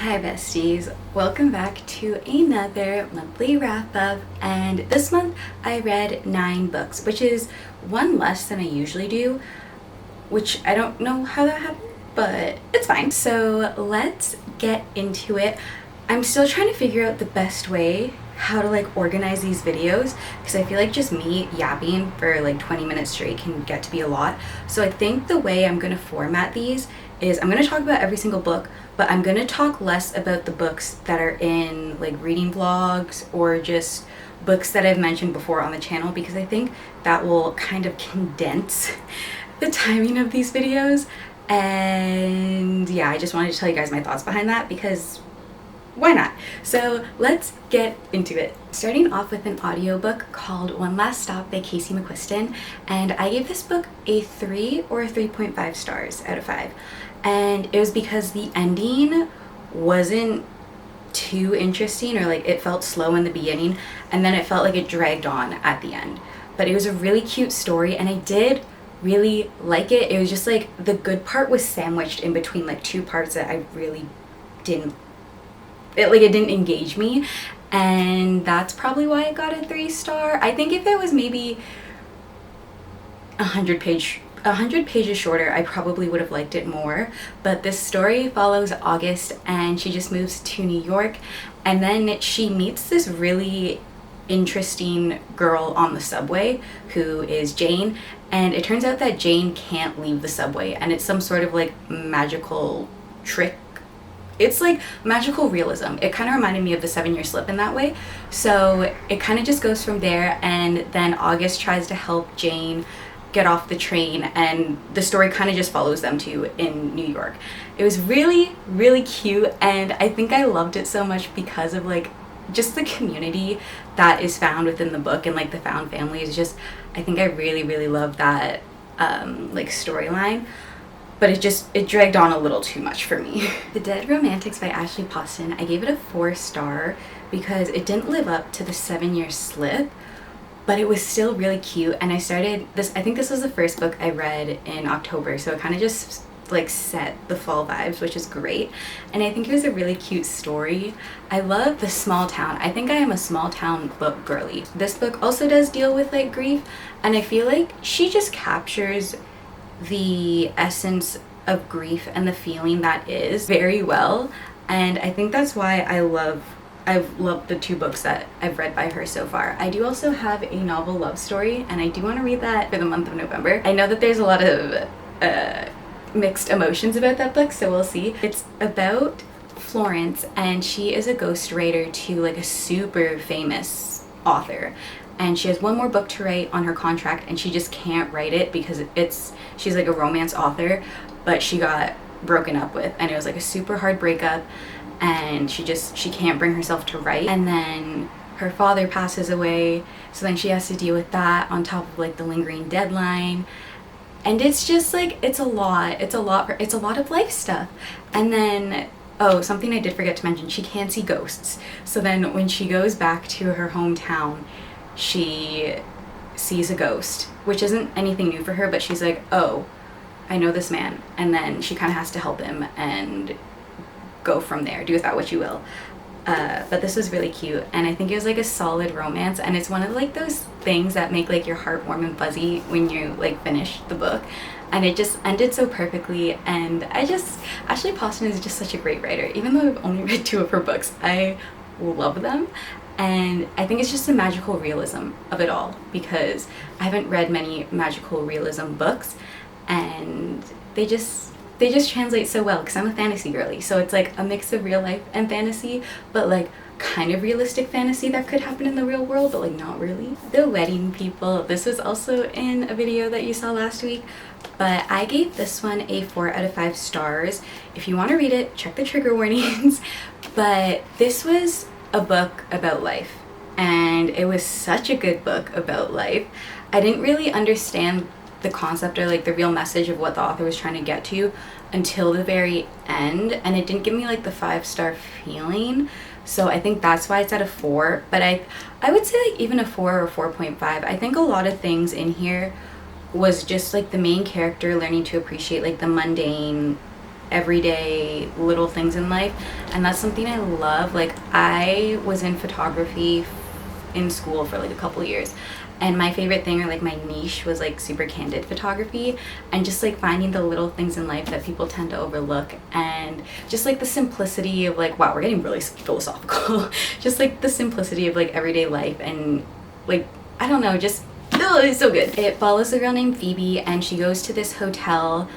Hi besties, welcome back to another monthly wrap up, and this month I read 9 books, which is one less than I usually do, which I don't know how that happened, but it's fine. So let's get into it. I'm still trying to figure out the best way how to organize these videos, because I feel like just me yapping for 20 minutes straight can get to be a lot. So I think the way I'm going to format these is I'm going to talk about every single book, but I'm going to talk less about the books that are in reading vlogs or just books that I've mentioned before on the channel, because I think that will kind of condense the timing of these videos. And yeah, I just wanted to tell you guys my thoughts behind that, because why not? So let's get into it. Starting off with an audiobook called One Last Stop by Casey McQuiston, and I gave this book a 3 or a 3.5 stars out of 5. And it was because the ending wasn't too interesting, or it felt slow in the beginning and then it felt like it dragged on at the end. But it was a really cute story and I did really like it. It was just the good part was sandwiched in between two parts that I really didn't it didn't engage me, and that's probably why it got a 3-star. I think if it was maybe 100 pages shorter, I probably would have liked it more. But this story follows August, and she just moves to New York, and then she meets this really interesting girl on the subway who is Jane, and it turns out that Jane can't leave the subway, and it's some sort of magical trick. It's magical realism. It kind of reminded me of the 7-Year Slip in that way. So it kind of just goes from there, and then August tries to help Jane get off the train, and the story kind of just follows them two in New York. It was really, really cute, and I think I loved it so much because of just the community that is found within the book, and the found family is just, I think I really, really love that storyline. But it dragged on a little too much for me. The Dead Romantics by Ashley Poston, I gave it a 4-star because it didn't live up to the 7-Year Slip, but it was still really cute. And I started this, I think this was the first book I read in October, so it kind of just set the fall vibes, which is great. And I think it was a really cute story. I love the small town. I think I am a small town book girly. This book also does deal with grief, and I feel like she just captures the essence of grief and the feeling that is very well, and I think that's why I've loved the 2 books that I've read by her so far. I do also have a novel love story, and I do want to read that for the month of November. I know that there's a lot of mixed emotions about that book, so we'll see. It's about Florence, and she is a ghostwriter to a super famous author, and she has one more book to write on her contract, and she just can't write it because she's a romance author, but she got broken up with, and it was a super hard breakup, and she can't bring herself to write. And then her father passes away, so then she has to deal with that on top of the lingering deadline, and it's just it's a lot of life stuff. And then something I did forget to mention, she can see ghosts. So then when she goes back to her hometown, she sees a ghost, which isn't anything new for her, but she's oh, I know this man, and then she kind of has to help him and go from there. Do with that what you will. But this was really cute, and I think it was a solid romance, and it's one of those things that make your heart warm and fuzzy when you finish the book, and it just ended so perfectly. And Ashley Poston is just such a great writer. Even though I've only read 2 of her books, I love them. And I think it's just the magical realism of it all, because I haven't read many magical realism books, and they just translate so well, because I'm a fantasy girly. So it's a mix of real life and fantasy, but kind of realistic fantasy that could happen in the real world, but not really. The Wedding People, this was also in a video that you saw last week, but I gave this one a 4 out of 5 stars. If you want to read it, check the trigger warnings. But this was a book about life, and it was such a good book about life. I didn't really understand the concept or the real message of what the author was trying to get to until the very end, and it didn't give me the 5-star feeling. So I think that's why it's at a 4, but I would say even a 4 or 4.5. I think a lot of things in here was just the main character learning to appreciate the mundane everyday little things in life, and that's something I love. Like, I was in photography in school for like a couple years, and my favorite thing, or like my niche, was like super candid photography, and just like finding the little things in life that people tend to overlook, and just like the simplicity of like, wow, we're getting really philosophical. Just like the simplicity of like everyday life, and like, I don't know, just, oh, it's so good. It follows a girl named Phoebe, and she goes to this hotel.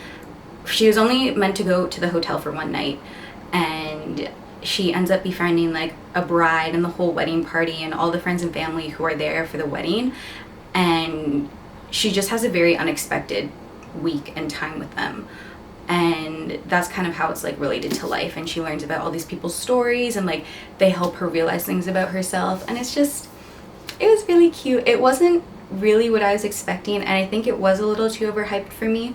She was only meant to go to the hotel for one night, and she ends up befriending like a bride and the whole wedding party and all the friends and family who are there for the wedding, and she just has a very unexpected week and time with them, and that's kind of how it's like related to life, and she learns about all these people's stories, and like they help her realize things about herself, and it's just, it was really cute. It wasn't really what I was expecting, and I think it was a little too overhyped for me,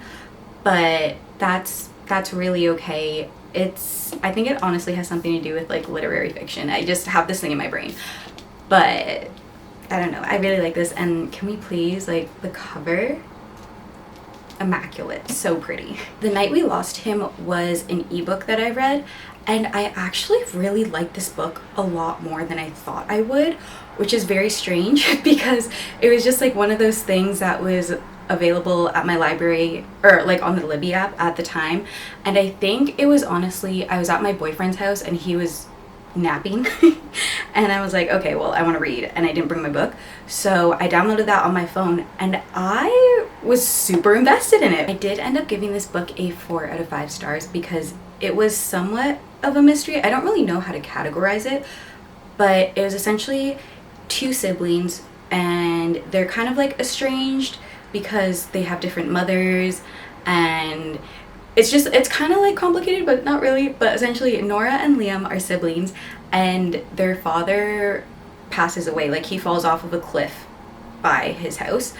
but that's really okay. I think it honestly has something to do with like literary fiction. I just have this thing in my brain, but I don't know, I really like this. And can we please, like, the cover, immaculate, so pretty. The Night We Lost Him was an ebook that I read, and I actually really liked this book a lot more than I thought I would, which is very strange because it was just like one of those things that was available at my library, or like on the Libby app at the time, and I think it was, honestly, I was at my boyfriend's house and he was napping and I was like, okay, well, I want to read, and I didn't bring my book, so I downloaded that on my phone, and I was super invested in it. I did end up giving this book a 4 out of 5 stars because it was somewhat of a mystery. I don't really know how to categorize it, but it was essentially 2 siblings, and they're kind of like estranged because they have different mothers, and it's kind of like complicated, but not really. But essentially, Nora and Liam are siblings, and their father passes away. Like, he falls off of a cliff by his house,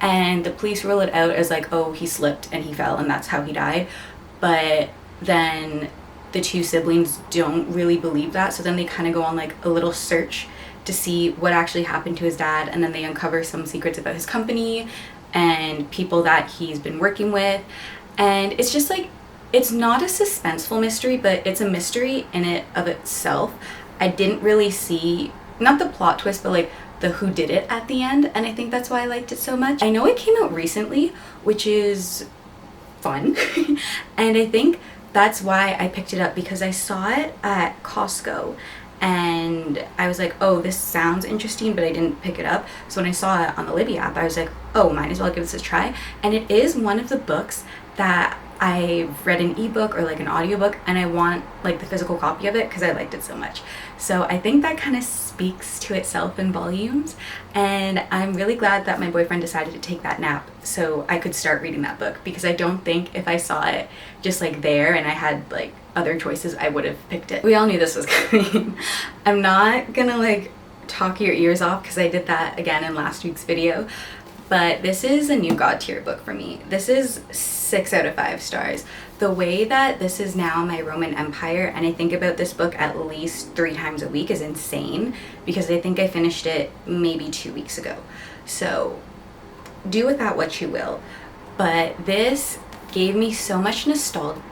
and the police rule it out as like, oh, he slipped and he fell and that's how he died. But then the 2 siblings don't really believe that, so then they kind of go on like a little search to see what actually happened to his dad, and then they uncover some secrets about his company and people that he's been working with. And it's just like, it's not a suspenseful mystery, but it's a mystery in it of itself. I didn't really see, not the plot twist, but like the who did it at the end, and I think that's why I liked it so much. I know it came out recently, which is fun, and I think that's why I picked it up, because I saw it at Costco and I was like, oh, this sounds interesting, but I didn't pick it up. So when I saw it on the Libby app, I was like, oh, might as well give this a try. And it is one of the books that I've read an ebook or like an audiobook, and I want like the physical copy of it because I liked it so much. So I think that kind of speaks to itself in volumes, and I'm really glad that my boyfriend decided to take that nap so I could start reading that book, because I don't think if I saw it just like there and I had like other choices, I would have picked it. We all knew this was coming. I'm not gonna like talk your ears off because I did that again in last week's video, but this is a new God tier book for me. This is 6 out of 5 stars. The way that this is now my Roman Empire, and I think about this book at least 3 times a week, is insane, because I think I finished it maybe 2 weeks ago. So do with that what you will. But this gave me so much nostalgia.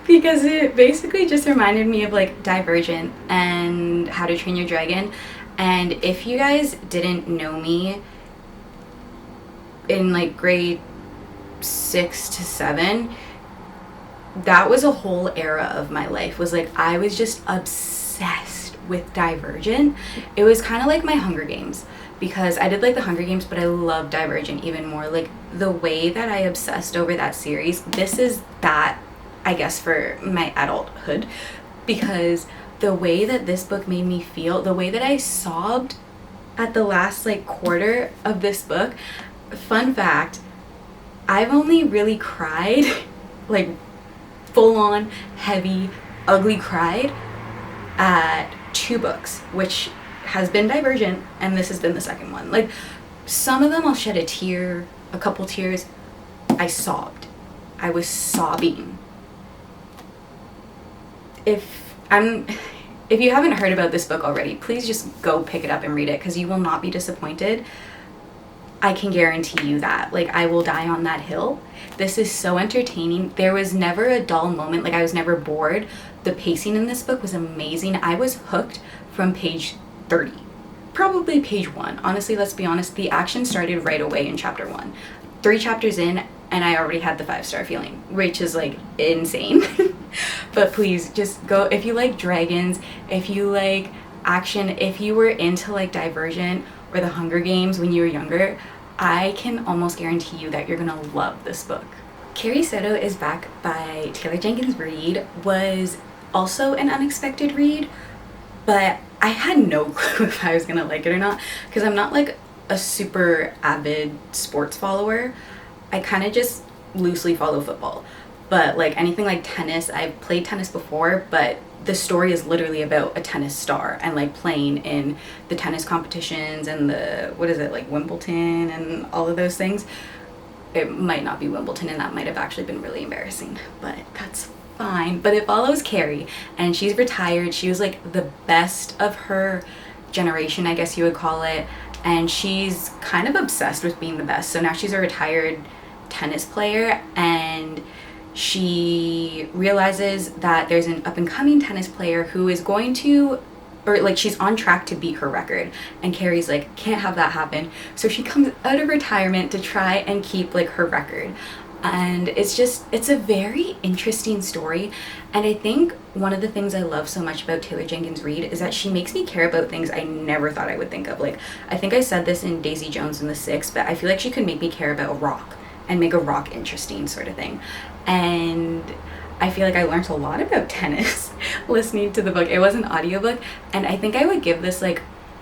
Because it basically just reminded me of like Divergent and How to Train Your Dragon. And if you guys didn't know me in like grade 6 to 7, that was a whole era of my life. Was like, I was just obsessed with Divergent. It was kind of like my Hunger Games, because I did like the Hunger Games, but I love Divergent even more. Like, the way that I obsessed over that series, this is that, I guess, for my adulthood, because the way that this book made me feel, the way that I sobbed at the last like quarter of this book. Fun fact, I've only really cried, like full on, heavy, ugly cried at 2 books, which has been Divergent, and this has been the second one. Like, some of them I'll shed a tear, a couple tears. I sobbed. I was sobbing. If you haven't heard about this book already, please just go pick it up and read it, because you will not be disappointed. I can guarantee you that. Like, I will die on that hill. This is so entertaining. There was never a dull moment. Like, I was never bored. The pacing in this book was amazing. I was hooked from page 30. Probably page 1. Honestly, let's be honest, the action started right away in chapter 1. 3 chapters in, and I already had the 5-star feeling, which is like insane. But please just go, if you like dragons, if you like action, if you were into like Divergent or the Hunger Games when you were younger, I can almost guarantee you that you're gonna love this book. Carrie Soto is Back by Taylor Jenkins Reid was also an unexpected read, but I had no clue if I was gonna like it or not, because I'm not like a super avid sports follower. I kind of just loosely follow football, but like anything like tennis, I've played tennis before, but the story is literally about a tennis star and like playing in the tennis competitions and the, what is it, like Wimbledon and all of those things. It might not be Wimbledon, and that might have actually been really embarrassing, but that's fine. But it follows Carrie, and she's retired. She was like the best of her generation, I guess you would call it, and she's kind of obsessed with being the best. So now she's a retired tennis player, and she realizes that there's an up-and-coming tennis player who is going to, or like she's on track to beat her record, and Carrie's like, can't have that happen. So she comes out of retirement to try and keep like her record. And it's a very interesting story. And I think one of the things I love so much about Taylor Jenkins Reid is that she makes me care about things I never thought I would think of. Like, I think I said this in Daisy Jones and the Six, but I feel like she could make me care about rock and make a rock interesting sort of thing. And I feel like I learned a lot about tennis listening to the book. It was an audiobook, and I think I would give this like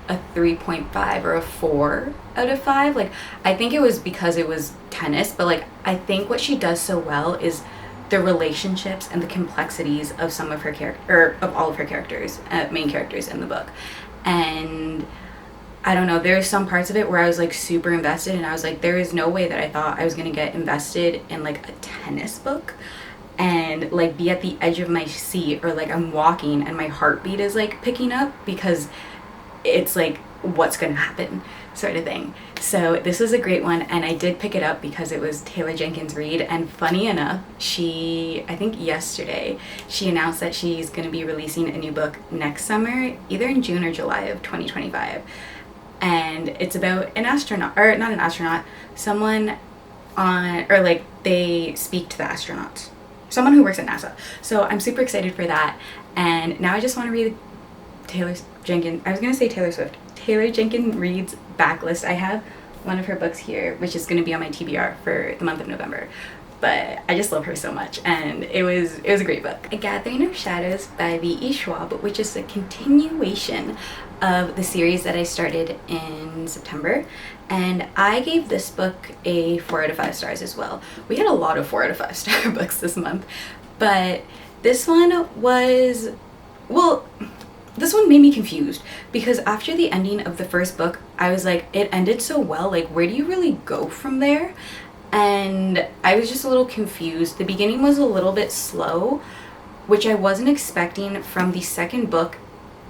a 3.5 or a 4 out of 5. Like, I think it was because it was tennis, but like I think what she does so well is the relationships and the complexities of some of her of all of her characters, main characters in the book. And I don't know, there's some parts of it where I was like super invested, and I was like, there is no way that I thought I was gonna get invested in like a tennis book and like be at the edge of my seat, or like I'm walking and my heartbeat is like picking up because it's like, what's gonna happen sort of thing. So this was a great one, and I did pick it up because it was Taylor Jenkins Reid. And funny enough, I think yesterday, she announced that she's gonna be releasing a new book next summer, either in June or July of 2025. And it's about an astronaut, or not an astronaut, someone on, or like they speak to the astronauts, someone who works at NASA. So I'm super excited for that. And now I just want to read Taylor Jenkins Reid's backlist. I have one of her books here, which is going to be on my TBR for the month of November. But I just love her so much, and it was a great book. A Gathering of Shadows by V.E. Schwab, which is a continuation of the series that I started in September. And I gave this book a 4 out of 5 stars as well. We had a lot of 4 out of 5 star books this month, but this one was, well, this one made me confused, because after the ending of the first book, I was like, it ended so well, like where do you really go from there? And I was just a little confused. The beginning was a little bit slow, which I wasn't expecting from the second book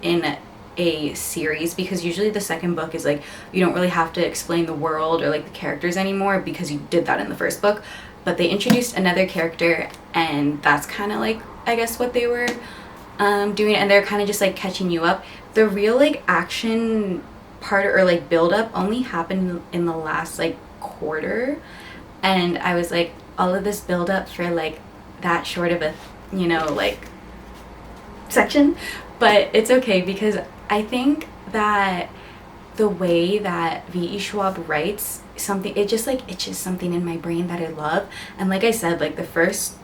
in a series, because usually the second book is like, you don't really have to explain the world or like the characters anymore because you did that in the first book. But they introduced another character, and that's kind of like, I guess, what they were doing, and they're kind of just like catching you up. The real like action part or like build up only happened in the last like quarter, and I was like, all of this build up for like that short of a, you know, like section. But it's okay, because I think that the way that V.E. Schwab writes something, it just itches something in my brain that I love. And like I said, like the first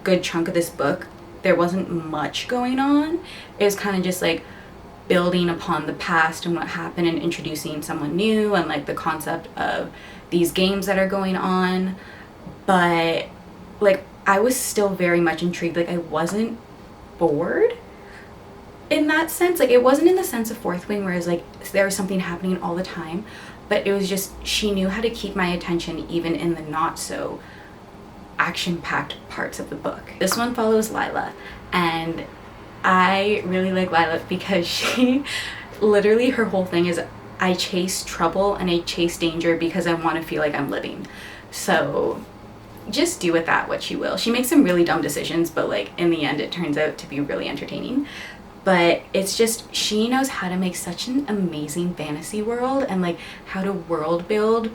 good chunk of this book, there wasn't much going on. It was kind of just like building upon the past and what happened and introducing someone new and like the concept of these games that are going on. But like I was still very much intrigued. Like I wasn't bored in that sense. Like it wasn't in the sense of Fourth Wing where it was like there was something happening all the time, but it was just she knew how to keep my attention even in the not so action-packed parts of the book. This one follows Lila, and I really like Lila because she literally, her whole thing is, I chase trouble and I chase danger because I want to feel like I'm living. So just do with that what you will. She makes some really dumb decisions, but like in the end it turns out to be really entertaining. But it's just, she knows how to make such an amazing fantasy world, and like how to world build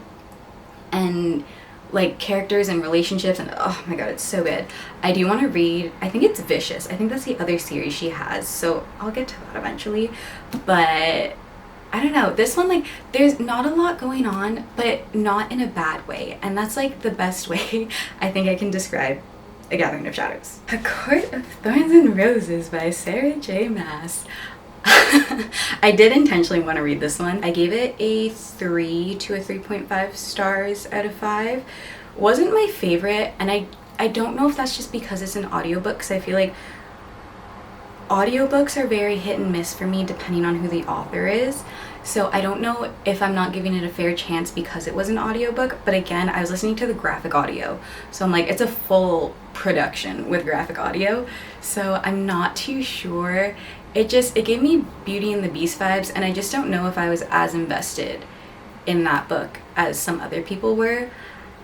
and like characters and relationships, and oh my god, it's so good. I do want to read, I think it's Vicious. I think that's the other series she has, so I'll get to that eventually. But I don't know, this one, like, there's not a lot going on, but not in a bad way, and that's like the best way I think I can describe A Gathering of Shadows. A Court of Thorns and Roses by Sarah J. Maas. I did intentionally want to read this one. I gave it a 3 to a 3.5 stars out of 5. Wasn't my favorite, and I don't know if that's just because it's an audiobook, because I feel like audiobooks are very hit and miss for me depending on who the author is. So I don't know if I'm not giving it a fair chance because it was an audiobook, but again, I was listening to the graphic audio. So I'm like, it's a full production with graphic audio. So I'm not too sure. It gave me Beauty and the Beast vibes, and I just don't know if I was as invested in that book as some other people were.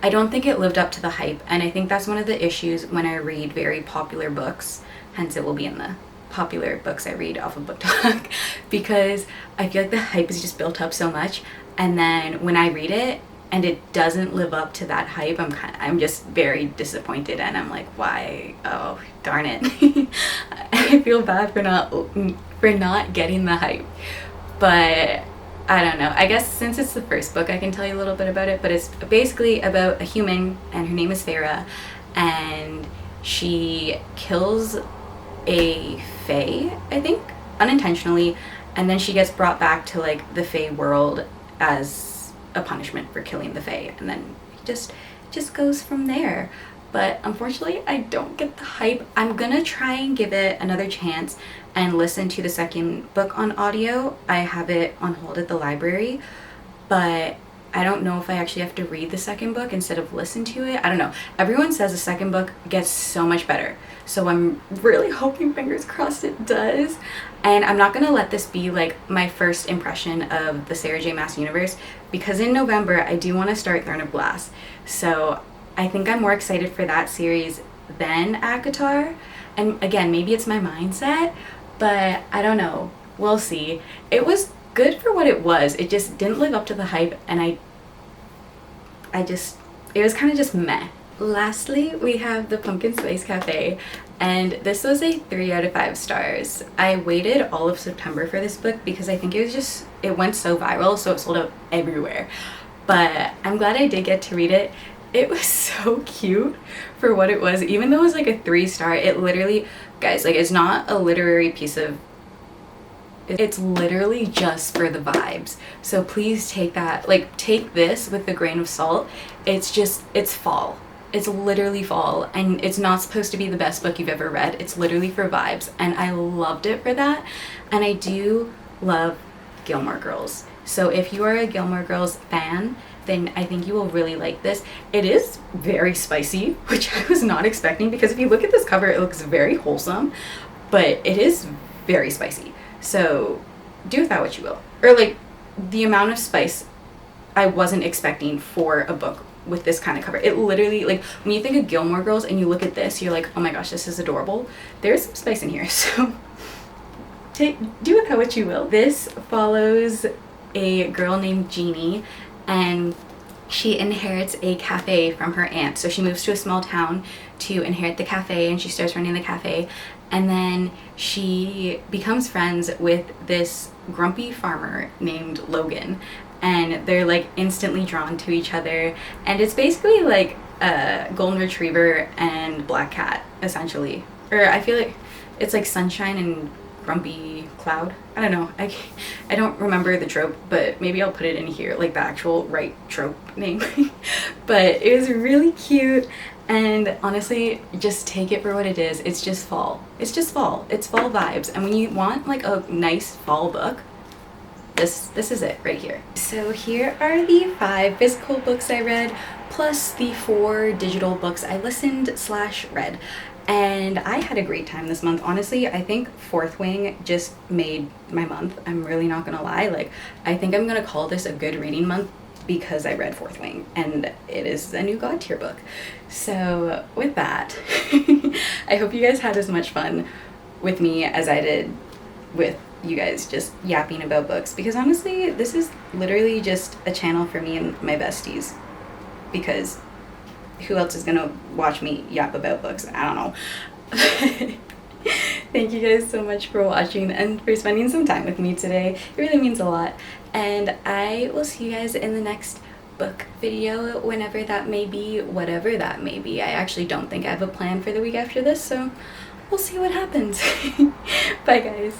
I don't think it lived up to the hype, and I think that's one of the issues when I read very popular books, hence it will be in the popular books I read off of Book Talk, because I feel like the hype is just built up so much, and then when I read it and it doesn't live up to that hype, I'm just very disappointed, and I'm like, why? Oh, darn it. I feel bad for not getting the hype. But I don't know. I guess since it's the first book, I can tell you a little bit about it, but it's basically about a human, and her name is Feyre, and she kills a fae, I think, unintentionally, and then she gets brought back to like the fae world as a punishment for killing the fae, and then it just goes from there. But unfortunately, I don't get the hype. I'm gonna try and give it another chance and listen to the second book on audio. I have it on hold at the library, but I don't know if I actually have to read the second book instead of listen to it. I don't know. Everyone says the second book gets so much better. So I'm really hoping, fingers crossed, it does. And I'm not going to let this be like my first impression of the Sarah J. Maas universe, because in November I do want to start Throne of Glass. So I think I'm more excited for that series than ACOTAR. And again, maybe it's my mindset, but I don't know. We'll see. It was good for what it was. It just didn't live up to the hype, and it was kind of just meh. Lastly, we have the Pumpkin Spice Cafe, and this was a 3 out of 5 stars. I waited all of September for this book because I think it went so viral, so it sold out everywhere. But I'm glad I did get to read it. It was so cute for what it was. Even though it was like a 3-star, it literally, guys, like, it's not a literary piece of, it's literally just for the vibes. So please take this with a grain of salt. It's fall. It's literally fall, and it's not supposed to be the best book you've ever read. It's literally for vibes, and I loved it for that. And I do love Gilmore Girls. So if you are a Gilmore Girls fan, then I think you will really like this. It is very spicy, which I was not expecting, because if you look at this cover, it looks very wholesome, but it is very spicy. So do with that what you will. Or like, the amount of spice I wasn't expecting for a book with this kind of cover. It literally, like, when you think of Gilmore Girls and you look at this, you're like, oh my gosh, this is adorable. There's some spice in here, so do with that what you will. This follows a girl named Jeannie, and she inherits a cafe from her aunt. So she moves to a small town to inherit the cafe, and she starts running the cafe. And then she becomes friends with this grumpy farmer named Logan, and they're like instantly drawn to each other. And it's basically like a golden retriever and black cat, essentially. Or I feel like it's like sunshine and grumpy cloud. I don't know. I don't remember the trope, but maybe I'll put it in here, like the actual right trope name. But it was really cute. And honestly, just take it for what it is. It's just fall. It's just fall. It's fall vibes. And when you want like a nice fall book, this is it right here. So here are the 5 physical books I read, plus the 4 digital books I listened / read. And I had a great time this month. Honestly, I think Fourth Wing just made my month. I'm really not gonna lie. Like, I think I'm gonna call this a good reading month because I read Fourth Wing, and it is a new God tier book. So with that, I hope you guys had as much fun with me as I did with you guys just yapping about books, because honestly, this is literally just a channel for me and my besties, because who else is gonna watch me yap about books? I don't know. Thank you guys so much for watching and for spending some time with me today. It really means a lot. And I will see you guys in the next book video, whenever that may be, whatever that may be. I actually don't think I have a plan for the week after this, so we'll see what happens. Bye guys.